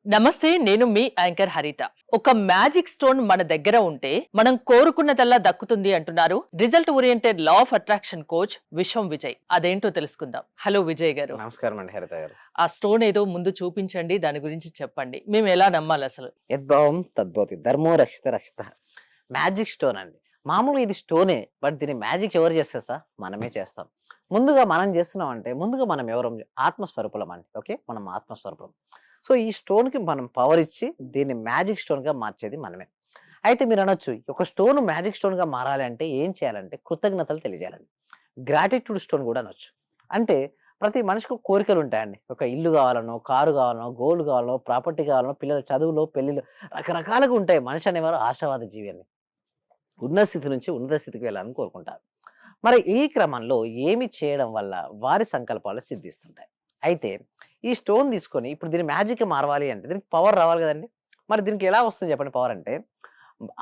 నమస్తే, నేను మీ యాంకర్ హరిత. ఒక మ్యాజిక్ స్టోన్ మన దగ్గర ఉంటే మనం కోరుకున్నదల్లా దక్కుతుంది అంటున్నారు result oriented law of attraction coach విశ్వం విజయ్. అదేంటో తెలుసుకుందాం. హలో విజయ్ గారు. నమస్కారం అండి హరిత గారు. ఆ స్టోన్ ఏదో ముందు చూపించండి, దాని గురించి చెప్పండి. మేము ఎలా నమ్మాలి అసలు? యద్భావం తద్భవతి. ధర్మో రక్షిత రక్షితః. మ్యాజిక్ స్టోన్ అండి. మామూలుగా ఇది స్టోనే. బట్ దీన్ని మ్యాజిక్ ఎవరు చేస్తారు సార్? మనమే చేస్తాం. ముందుగా మనం చేస్తున్నామంటే ముందుగా మనం ఎవరం? ఆత్మస్వరూపులం అండి. ఓకే. మనం ఆత్మస్వరూపులం. సో, ఈ స్టోన్‌కి మనం పవర్ ఇచ్చి దీన్ని మ్యాజిక్ స్టోన్‌గా మార్చేది మనమే. అయితే మీరనొచ్చు, ఒక స్టోన్ మ్యాజిక్ స్టోన్‌గా మారాలి అంటే ఏం చేయాలంటే కృతజ్ఞతలు తెలియజేయాలండి. గ్రాటిట్యూడ్ స్టోన్ గూడా అనొచ్చు. అంటే ప్రతి మనిషికి కోరికలుంటాయండి. ఒక ఇల్లు గావాలనో, కారు గావాలనో, గోల్డ్ గావాలనో, ప్రాపర్టీ గావాలనో, పిల్లల చదువులో, పెళ్ళిలో రకరకాలుగా ఉంటాయి. మనిషి అనేవారు ఆశావాద జీవి అండి. ఉన్న స్థితి నుంచి ఉన్నత స్థితికి వెళ్ళాలని కోరుకుంటారు. మరి ఈ క్రమంలో ఏమి చేయడం వల్ల వారి సంకల్పాలు సిద్ధిస్తుంటాయి. అయితే ఈ స్టోన్ తీసుకొని ఇప్పుడు దీన్ని మ్యాజిక్‌గా మారవాలి అంటే దీనికి పవర్ రావాలి గదండీ! మరి దీనికి ఎలా వస్తుంది చెప్పండి పవర్ అంటే?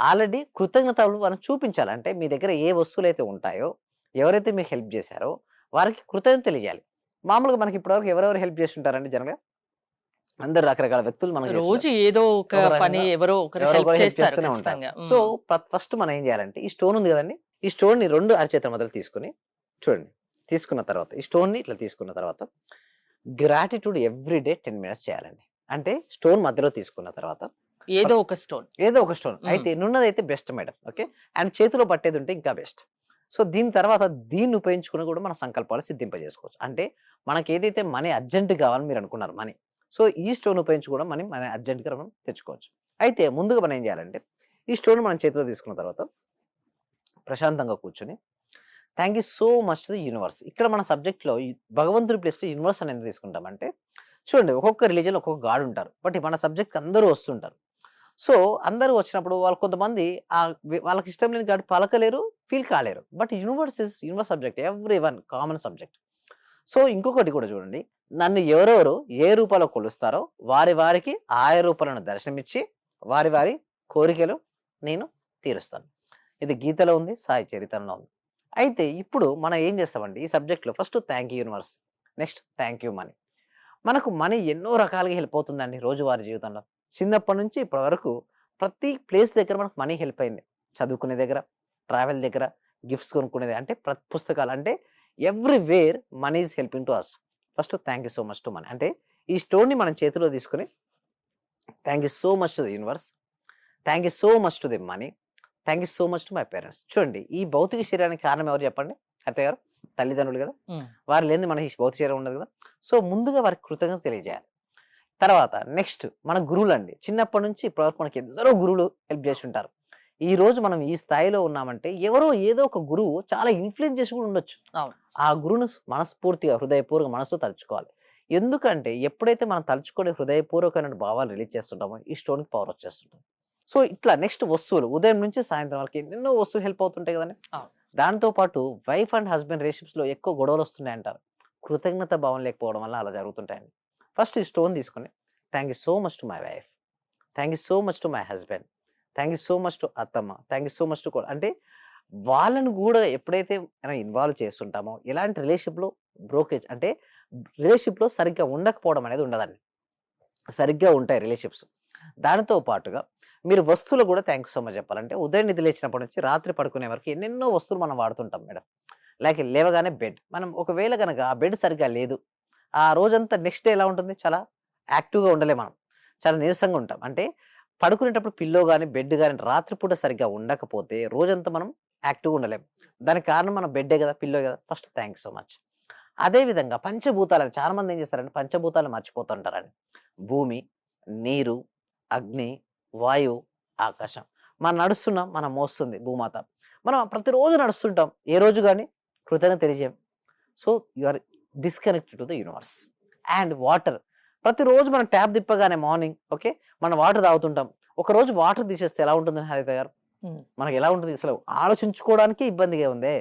ఆల్రెడీ కృతజ్ఞతలు మనం చూపించాలి. అంటే మీ దగ్గర ఏ వస్తువులైతే ఉంటాయో, ఎవరైతే మీకు హెల్ప్ జేశారో వారికి కృతజ్ఞత తెలియజేయాలి. మామూలుగా మనకి ఇప్పటివరకు ఎవరెవరు హెల్ప్ జేస్తుంటారండి జనరల్‌గా? అందరూ రకరకాల వ్యక్తులు మనకు రోజు చేస్తుంటారు. ఏదో ఒక ఒక పని రకంగా ఎవరో ఒకరు ఎవరో హెల్ప్ ఒకరు హెల్ప్ చేస్తారు చేస్తూనే ఉంటారు. ఖచ్చితంగా. సో, ఫస్ట్ మనం ఏం జేయాలంటే ఈ స్టోన్ ఉంది గదండీ! ఈ స్టోన్‌ని 2 అరచేతుల మొదలు తీసుకొని చూడండి. తీసుకున్న తర్వాత ఈ స్టోన్‌ని ఇట్లా తీసుకున్న తర్వాత గ్రాటిట్యూడ్ ఎవ్రీ డే 10 మినిట్స్ చేయాలండి. అంటే స్టోన్ మధ్యలో తీసుకున్న తర్వాత ఏదో ఫస్ట్ ఒక స్టోన్. ఏదో ఒక స్టోన్. హ్మ్. అయితే నున్నదైతే బెస్ట్ మేడం. ఓకే. అండ్ చేతిలో పట్టేదుంటే ఇంకా బెస్ట్. సో, దీని తర్వాత దీన్ని ఉపయోగించుకొని కూడా మన సంకల్పాలు సిద్ధింపజేసుకోవచ్చు. అంటే మనకేదైతే మనీ అర్జెంట్ కావాలని మీరనుకున్నారు మనీ. సో, ఈ స్టోన్ ఉపయోగించి కూడా మనీ అర్జెంట్‌గా మనం తెచ్చుకోవచ్చు. అయితే ముందుగా మనం ఏం చేయాలంటే, ఈ స్టోన్ మనం చేతిలో తీసుకున్న తర్వాత ప్రశాంతంగా కూర్చొని thank you so much to the universe. ఇక్కడ మన సబ్జెక్ట్‌లో ఈ భగవంతుడి ప్లేస్‌లో యూనివర్స్ అని ఎందుకు తీసుకుంటామంటే, చూడండి ఒక్కొక్క రిలీజియన్‌లో ఒక్కొక్క గాడ్ ఉంటారు. బట్ మన సబ్జెక్ట్‌కి అందరూ వస్తుంటారు. సో, అందరూ వచ్చినప్పుడు వాళ్ళు కొంతమంది వాళ్ళకి ఇష్టం లేని గాడ్ పలకలేరు, ఫీల్ కాలేరు. But universe subject. Everyone common subject. So, ఇంకొకటి కూడా చూడండి. నన్ను ఎవరెవరు ఏ రూపాలో కొలుస్తారో వారికి ఆయా రూపాలను దర్శనమిచ్చి వారి కోరికలు నేను తీరుస్తాను. ఇది గీతలో ఉంది. సాయి చరిత్రలో ఉంది. అయితే ఇప్పుడు మనం ఏం చేస్తామండి ఈ సబ్జెక్ట్‌లో first thank you universe. Next thank you money. మనకు మనీ ఎన్నో రకాలుగా హెల్ప్ అవుతుందండి రోజువారీ జీవితంలో. చిన్నప్పటి నుంచి ఇప్పటి వరకు ప్రతి ప్లేస్ దగ్గర మనకు మనీ హెల్ప్ అయింది. చదువుకునే దగ్గర, ట్రావెల్ దగ్గర, గిఫ్ట్స్ కొనుక్కునేది అంటే పుస్తకాలు అంటే everywhere money is helping to us. First thank you so much to money. అంటే ఈ స్టోన్‌ని మనం చేతిలో తీసుకొని thank you so much to the universe. Thank you so much to the money. Thank you so much to my parents. చూడండి ఈ భౌతిక శరీరానికి కారణం ఎవరు చెప్పండి? అత్తయ్య గారు? తల్లిదండ్రులు గదా! హ్మ్. వారు లేనిది మన ఈ భౌతిక శరీరం ఉండదు గదా! సో, ముందుగా వారికి కృతజ్ఞత తెలియజేయాలి. తర్వాత నెక్స్ట్ మన గురువులండి. చిన్నప్పటి నుంచి ఇప్పటి వరకు మనకి ఎందరో గురువులు హెల్ప్ జేసుంటారు. ఈరోజు మనం ఈ స్థాయిలో ఉన్నామంటే ఎవరో ఏదో ఒక గురువు చాలా ఇన్‌ఫ్లూయెన్స్ చేసి కూడా ఉండొచ్చు. అవును. ఆ గురువుని మనస్ఫూర్తిగా, హృదయపూర్వక మనసుతో తలుచుకోవాలి. ఎందుకంటే ఎప్పుడైతే మనం తలుచుకొని హృదయపూర్వకమైన భావాలు రిలీజ్ చేస్తుంటామో ఈ స్టోన్‌కి పవర్ వచ్చేస్తుంటుంది. సో, ఇట్లా నెక్స్ట్ వస్తువులు ఉదయం నుంచి సాయంత్రం వరకు ఎన్నెన్నో వస్తువులు హెల్ప్ అవుతుంటాయి గదండీ! అవును. దాంతో పాటు వైఫ్ అండ్ హస్బాండ్ రిలేషన్‌షిప్స్‌లో ఎక్కువ గొడవలొస్తున్నాయంటారు. కృతజ్ఞత భావం లేకపోవడం వల్ల అలా జరుగుతుంటాయండి. ఫస్ట్ ఈ స్టోన్ తీసుకొని thank you so much to my wife. Thank you so much to my husband. Thank you so much to అత్తమ్మ. Thank you so much to అంటే వాళ్ళని గూడా ఎప్పుడైతే మనం ఇన్వాల్వ్ చేస్తుంటామో ఎలాంటి రిలేషన్‌షిప్‌లో బ్రోకేజ్ అంటే రిలేషన్‌షిప్‌లో సరిగ్గా ఉండకపోవడం అనేది ఉండదండి. సరిగ్గా ఉంటాయి రిలేషన్‌షిప్స్. దానితో పాటుగా మీరు వస్తువులు గూడా థాంక్ యూ సో మచ్ చెప్పాలంటే ఉదయం నిద్ర లేచినప్పటి నుంచి రాత్రి పడుకునే వరకు ఎన్నెన్నో వస్తువులు మనం వాడుతుంటాం మేడం. లైక్ లేవగానే బెడ్. మనం ఒకవేళ గనక ఆ బెడ్ సరిగ్గా లేదు. ఆ రోజంతా నెక్స్ట్ డే ఎలా ఉంటుంది? చాలా యాక్టివ్‌గా ఉండలేం మనం. చాలా నీరసంగా ఉంటాం. అంటే పడుకునేటప్పుడు పిల్లో గాని, బెడ్ గాని రాత్రి పూట సరిగ్గా ఉండకపోతే రోజంతా మనం యాక్టివ్‌గా ఉండలేం. దానికి కారణం మన బెడ్డే గదా! పిల్లో గదా! First thank you so much. అదే విధంగా పంచభూతాలని చాలా మంది ఏం చేస్తారంటే పంచభూతాలను మర్చిపోతుంటారండి. భూమి, నీరు, అగ్ని, వాయువు, ఆకాశం. మనం నడుస్తున్నాం, మనం మోస్తుంది భూమాత. మనం ప్రతిరోజు నడుస్తుంటాం. ఏ రోజు గాని కృతజ్ఞత తెలియజేయం. So, you are disconnected to the universe. And water. ప్రతిరోజు మనం ట్యాప్ తిప్పగానే మార్నింగ్ ఓకే. మనం వాటర్ తాగుతుంటాం. ఒకరోజు వాటర్ తీసేస్తే ఎలా ఉంటుందని హరిత గారు? హ్మ్. మనకెలా ఉంటది అసలు ఆలోచించుకోవడానికే ఇబ్బందిగా ఉందే.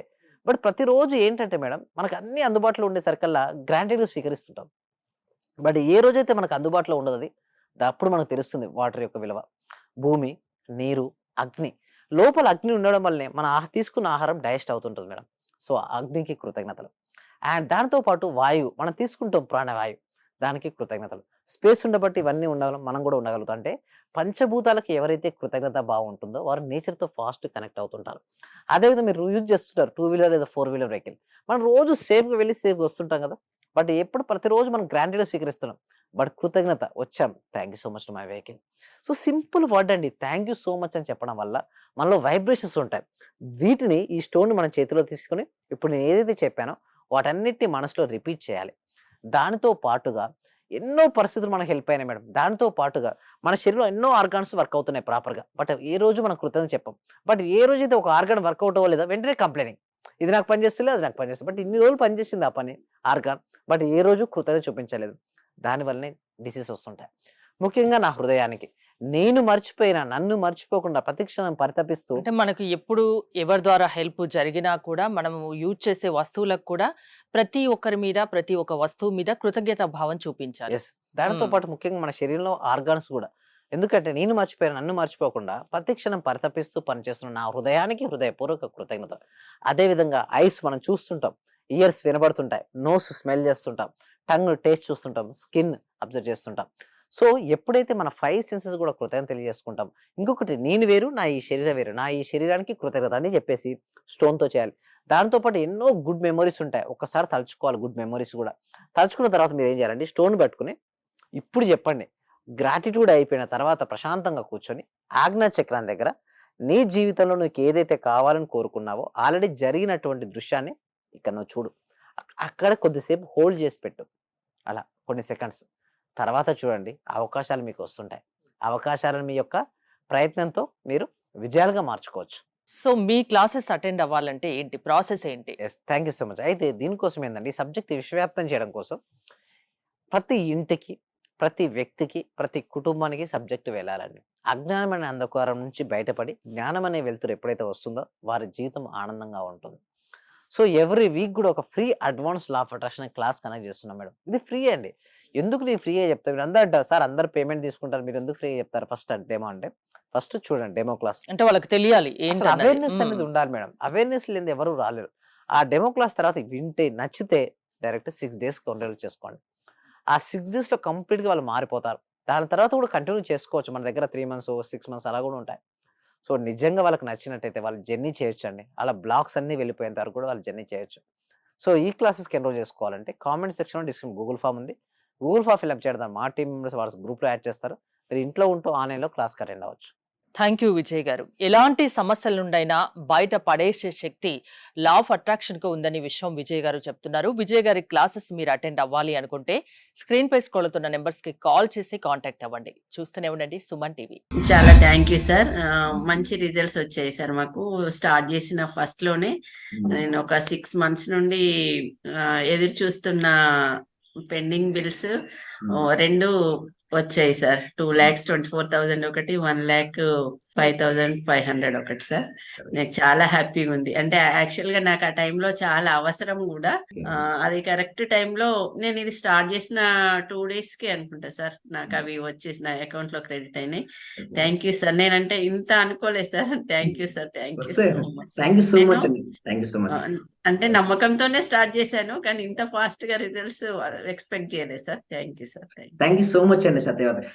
బట్ ప్రతిరోజు ఏంటంటే మేడం, మనకు అన్నీ అందుబాటులో ఉండేసరికల్లా గ్రాంటెడ్‌గా స్వీకరిస్తుంటాం. బట్ ఏ రోజైతే మనకు అందుబాటులో ఉండదది, అప్పుడు మనకు తెలుస్తుంది వాటర్ యొక్క విలువ. భూమి, నీరు, అగ్ని. లోపల అగ్ని ఉండడం వల్లనే మన తీసుకున్న ఆహారం డైజెస్ట్ అవుతుంటది మేడం. సో, అగ్నికి కృతజ్ఞతలు. అండ్ దానితో పాటు వాయువు. మనం తీసుకుంటాం ప్రాణవాయువు. దానికి కృతజ్ఞతలు. స్పేస్ ఉండబట్టి ఇవన్నీ మనం కూడా ఉండగలుగుతాం. అంటే పంచభూతాలకు ఎవరైతే కృతజ్ఞత భావం ఉంటుందో వారు నేచర్‌తో ఫాస్ట్ కనెక్ట్ అవుతుంటారు. అదేవిధంగా మీరు యూజ్ చేస్తుంటారు 2 వీలర్ లేదా 4 వీలర్ వెహికల్. మనం రోజు సేఫ్‌గా వెళ్లి సేఫ్‌గా వస్తుంటాం కదా! బట్ ఎప్పుడు ప్రతిరోజు మనం గ్రాంటెడ్‌గా స్వీకరిస్తున్నాం. బట్ కృతజ్ఞత వచ్చాం. Thank you so much to my vehicle. So simple word అండి. థాంక్ యూ సో మచ్ అని చెప్పడం వల్ల మనలో వైబ్రేషన్స్ ఉంటాయి. వీటిని ఈ స్టోన్‌ని మనం చేతిలో తీసుకొని ఇప్పుడు నేను ఏదైతే చెప్పానో వాటన్నిటిని మనసులో రిపీట్ చేయాలి. దానితో పాటుగా ఎన్నో పరిస్థితులు మనకు హెల్ప్ అయినాయి మేడం. దానితో పాటుగా మన శరీరంలో ఎన్నో ఆర్గాన్స్ వర్క్ అవుతున్నాయి ప్రాపర్‌గా. బట్ ఏ రోజు మనం కృతజ్ఞత చెప్పం. బట్ ఏ రోజైతే ఒక ఆర్గాన్ వర్కౌట్ అవ్వలేదో వెంటనే కంప్లెయినింగ్. ఇది నాకు పని చేస్తలేదు, అది నాకు పని చేస్తలేదు. బట్ ఇన్ని రోజులు పనిచేసింది ఆ పని ఆర్గాన్. బట్ ఏ రోజు కృతజ్ఞత చూపించలేదు. దానివల్లనే డిసీజెస్ వస్తుంటాయి. ముఖ్యంగా నా హృదయానికి. నేను మర్చిపోయినా, నన్ను మర్చిపోకుండా ప్రతిక్షణం పరితపిస్తూ అంటే మనకు ఎప్పుడు ఎవరి ద్వారా హెల్ప్ జరిగినా కూడా మనము యూజ్ చేసే వస్తువులకు కూడా ప్రతి ఒక్కరి మీద, ప్రతి ఒక్క వస్తువు మీద కృతజ్ఞతా భావం చూపించాలి. యెస్. దానితో హ్మ్. పాటు ముఖ్యంగా మన శరీరంలో ఆర్గాన్స్ గూడా. ఎందుకంటే నేను మర్చిపోయాను, నన్ను మర్చిపోకుండా ప్రతి క్షణం పరితపిస్తూ పనిచేస్తున్న నా హృదయానికి హృదయపూర్వక కృతజ్ఞత. అదే విధంగా ఐస్ మనం చూస్తుంటాం. ఇయర్స్ వినబడుతుంటాయి. నోస్ స్మెల్ చేస్తుంటాం. టంగ్ టేస్ట్ చూస్తుంటాం. స్కిన్ అబ్జర్వ్ చేస్తుంటాం. సో, ఎప్పుడైతే మన 5 సెన్సెస్ గూడా కృతజ్ఞత తెలియజేసుకుంటాం. ఇంకొకటి నేను వేరు, నా ఈ శరీరం వేరు. నా ఈ శరీరానికి కృతజ్ఞత అని చెప్పేసి స్టోన్‌తో చేయాలి. దాంతో పాటు ఎన్నో గుడ్ మెమోరీస్ ఉంటాయి. ఒక్కసారి తలుచుకోవాలి గుడ్ మెమోరీస్ గూడా. తలుచుకున్న తర్వాత మీరేం చేయాలంటే స్టోన్ పట్టుకొని ఇప్పుడు చెప్పండి. గ్రాటిట్యూడ్ అయిపోయిన తర్వాత ప్రశాంతంగా కూర్చొని ఆజ్ఞా చక్రం దగ్గర నీ జీవితంలో నీకేదైతే కావాలని కోరుకున్నావో ఆల్రెడీ జరిగినటువంటి దృశ్యాన్ని ఇక్కడ నువ్వు చూడు. అక్కడ కొద్దిసేపు హోల్డ్ చేసి పెట్టు. అలా కొన్ని సెకండ్స్. తర్వాత చూడండి అవకాశాలు మీకు వస్తుంటాయి. అవకాశాలను మీ యొక్క ప్రయత్నంతో మీరు విజయాలుగా మార్చుకోవచ్చు. సో, మీ క్లాసెస్ అటెండ్ అవ్వాలంటే ఏంటి? ప్రాసెస్ ఏంటి? Yes. Thank you so much. అయితే దీనికోసం ఏందంటే ఈ సబ్జెక్ట్ విశ్వవ్యాప్తం చేయడం కోసం ప్రతి ఇంటికి, ప్రతి వ్యక్తికి, ప్రతి కుటుంబానికి సబ్జెక్ట్ వెళ్ళాలండి. అజ్ఞానం అనే అంధకారం నుంచి బయటపడి జ్ఞానం అనే వెలుతురు ఎప్పుడైతే వస్తుందో వారి జీవితం ఆనందంగా ఉంటుంది. సో, ఎవ్రీ వీక్ గూడా ఒక free advance law of attraction అనే క్లాస్ కండక్ట్ చేస్తున్నాం మేడం. ఇది ఫ్రీ అండి. ఎందుకు నేను ఫ్రీగా చెప్తా? మీరందరూ అంటారు, "సార్ అందరూ పేమెంట్ తీసుకుంటారు. మీరెందుకు ఫ్రీగా చెప్తారు ఫస్ట్ డెమో" అంటే, ఫస్ట్ చూడండి డెమో క్లాస్. అంటే వాళ్ళకి తెలియాలి అసలు ఏంటన్నది. అవేర్‌నెస్ అనేది ఉండాలి మేడం. అవేర్‌నెస్ లేనిదే ఎవరు రాలేరు. ఆ డెమో క్లాస్ తర్వాత వింటే నచ్చితే డైరెక్ట్ 6 డేస్‌కి ఎన్రోల్ చేసుకోండి. ఆ 6 డేస్‌లో కంప్లీట్‌గా వాళ్ళు మారిపోతారు. దాని తర్వాత కూడా కంటిన్యూ చేసుకోవచ్చు. మన దగ్గర 3 మంత్స్, 6 మంత్స్ అలా కూడా ఉంటాయి. సో, నిజంగా వాళ్ళకి నచ్చినట్టయితే వాళ్ళు జర్నీ చేయొచ్చండి. అలా బ్లాక్స్ అన్నీ వెళ్ళిపోయేంత వరకు కూడా వాళ్ళు జర్నీ చేయొచ్చు. సో, ఈ క్లాసెస్‌కి ఎన్రోల్ చేసుకోవాలంటే కామెంట్ సెక్షన్‌లో డిస్క్రిప్షన్ గూగుల్ ఫార్మ్ ఉంది. గూగుల్ ఫార్మ్ ఫిలప్ చేయడం మా టీమ్ మెంబర్స్ వాళ్ళ గ్రూప్‌లో యాడ్ చేస్తారు. మీరు ఇంట్లో ఉంటూ ఆన్‌లైన్‌లో క్లాస్‌కి అటెండ్ అవ్వచ్చు. థ్యాంక్ యూ విజయ్ గారు. ఎలాంటి సమస్యల నుండైనా బయట పడేసే శక్తి లా ఆఫ్ అట్రాక్షన్‌కు ఉందని విషయం విజయ్ గారు చెప్తున్నారు. విజయ్ గారి క్లాసెస్ మీరు అటెండ్ అవ్వాలి అనుకుంటే స్క్రీన్‌పై స్క్రోల్ అవుతున్న నంబర్స్‌కి కాల్ చేసి కాంటాక్ట్ అవ్వండి. చూస్తూనే ఉండండి సుమన్ టీవీ. చాలా థ్యాంక్ యూ సార్. మంచి రిజల్ట్స్ వచ్చాయి సార్ మాకు. స్టార్ట్ చేసిన ఫస్ట్ లోనే నేను ఒక 6 మంత్స్ నుండి ఎదురు చూస్తున్న పెండింగ్ బిల్స్ 2 వచ్చాయి సార్. 2,24,000 ఒకటి, 1,05,500 ఒకటి సార్. నాకు చాలా హ్యాపీగా ఉంది. అంటే యాక్చువల్ గా నాకు ఆ టైంలో చాలా అవసరం కూడా. అది కరెక్ట్ టైంలో నేను ఇది స్టార్ట్ చేసిన 2 days కి అనుకుంటా సార్ నాకు అవి వచ్చేసి నా అకౌంట్ లో క్రెడిట్ అయినాయి. Thank you sir. నేనంటే ఇంత అనుకోలేదు sir. Thank you sir. Thank you so much. Thank you so much అండి. Thank you so much. అంటే నమ్మకంతోనే స్టార్ట్ చేశాను కానీ ఇంత ఫాస్ట్ గా రిజల్ట్స్ ఎక్స్పెక్ట్ చేయలేదు sir. Thank you sir. Thank you so much అండి సత్యవతి.